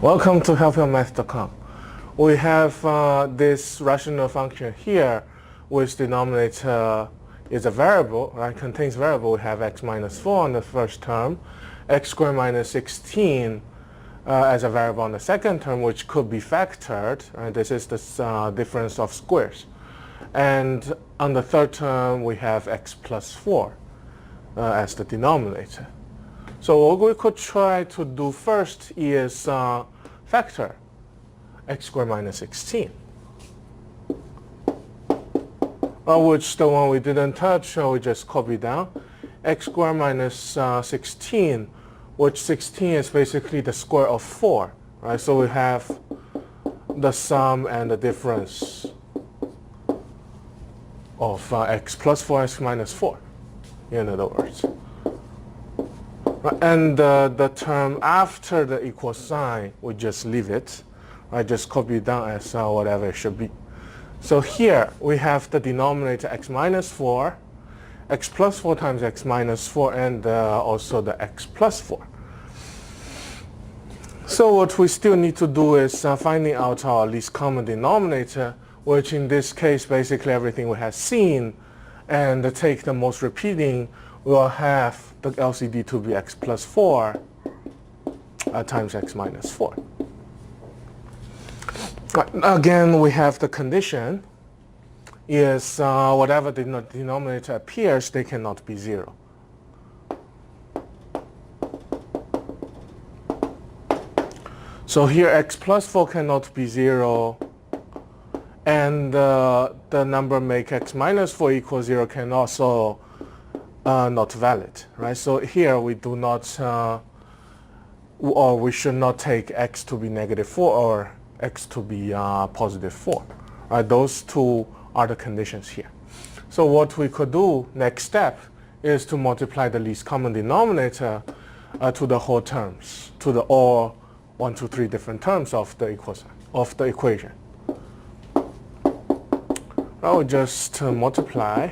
Welcome to helpyourmath.com. We have this rational function here, which denominator is a variable, right? Contains variable. We have x minus 4 on the first term, x squared minus 16 as a variable on the second term, which could be factored. Right? This is the difference of squares. And on the third term, we have x plus 4 as the denominator. So what we could try to do first is factor x squared minus 16, which the one we didn't touch, so we just copy down. X squared minus 16, which 16 is basically the square of 4, right? So we have the sum and the difference of x plus 4, x minus 4, in other words. And the term after the equal sign, we just leave it. I just copy it down as whatever it should be. So here we have the denominator x minus 4, x plus 4 times x minus 4, and also the x plus 4. So what we still need to do is finding out our least common denominator, which in this case basically everything we have seen, and take the most repeating. We'll have the LCD to be x plus 4 times x minus 4. Again, we have the condition is whatever the denominator appears, they cannot be 0. So here x plus 4 cannot be 0, and the number make x minus 4 equals 0 can also not valid, right? So here we do not, or we should not take x to be negative 4 or x to be positive 4. Right? Those two are the conditions here. So what we could do next step is to multiply the least common denominator to the whole terms, to the all 1, 2, 3 different terms of the equation. I will just multiply.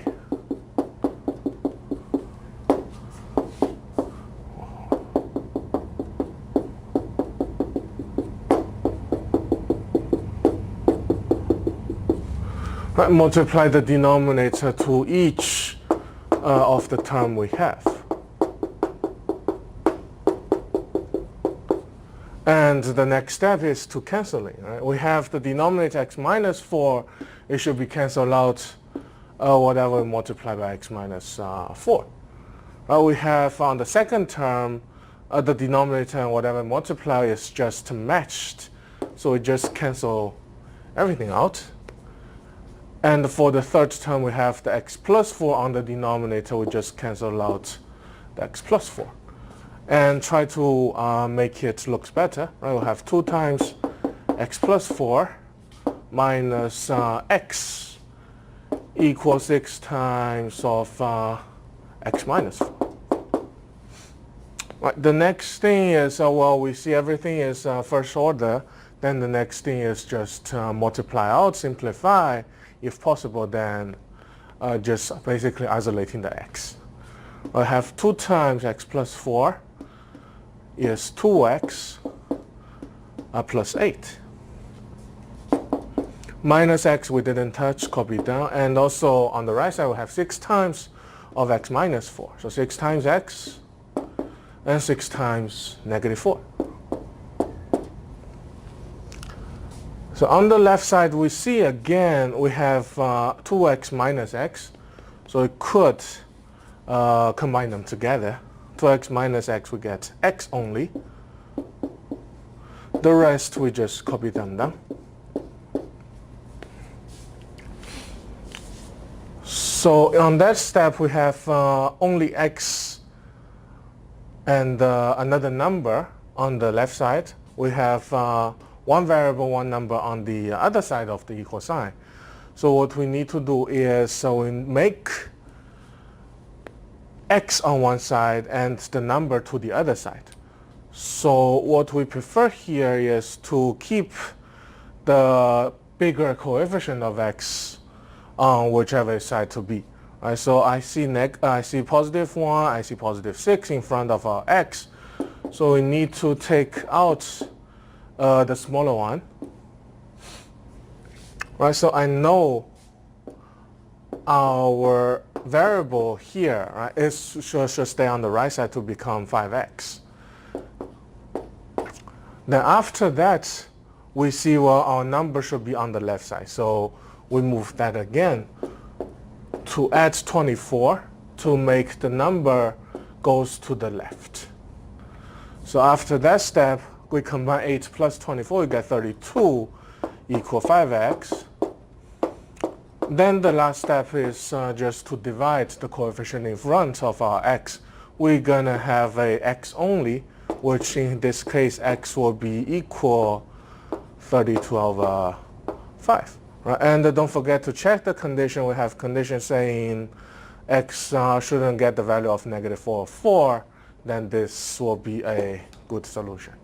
Multiply the denominator to each of the term we have. And the next step is to canceling. Right? We have the denominator x minus 4. It should be cancelled out whatever we multiply by x minus 4. We have on the second term, the denominator and whatever multiply is just matched. So we just cancel everything out. And for the third term, we have the x plus 4 on the denominator. We just cancel out the x plus 4. And try to make it look better. Right? We'll have 2 times x plus 4 minus x equals 6 times of x minus 4. Right, the next thing is, well, we see everything is first order. Then the next thing is just multiply out, simplify. If possible, then just basically isolating the x. I have 2 times x plus 4 is 2x plus 8. Minus x we didn't touch, copy down. And also on the right side we have 6 times of x minus 4. So 6 times x and 6 times negative 4. So on the left side, we see again we have 2x minus x. So we could combine them together. 2x minus x, we get x only. The rest, we just copy them down. So on that step, we have only x and another number on the left side. We have one variable, one number on the other side of the equal sign. So what we need to do is we make x on one side and the number to the other side. So what we prefer here is to keep the bigger coefficient of x on whichever side to be. Right, so I see positive 1, I see positive 6 in front of our x. So we need to take out the smaller one. Right, so I know our variable here, right, should stay on the right side to become 5x. Then after that, we see, well, our number should be on the left side. So we move that again to add 24 to make the number goes to the left. So after that step, we combine 8 plus 24, we get 32 equal 5x. Then the last step is just to divide the coefficient in front of our x. We're going to have a x only, which in this case x will be equal 32 over 5. Right? And don't forget to check the condition. We have condition saying x shouldn't get the value of -4 or 4. Then this will be a good solution.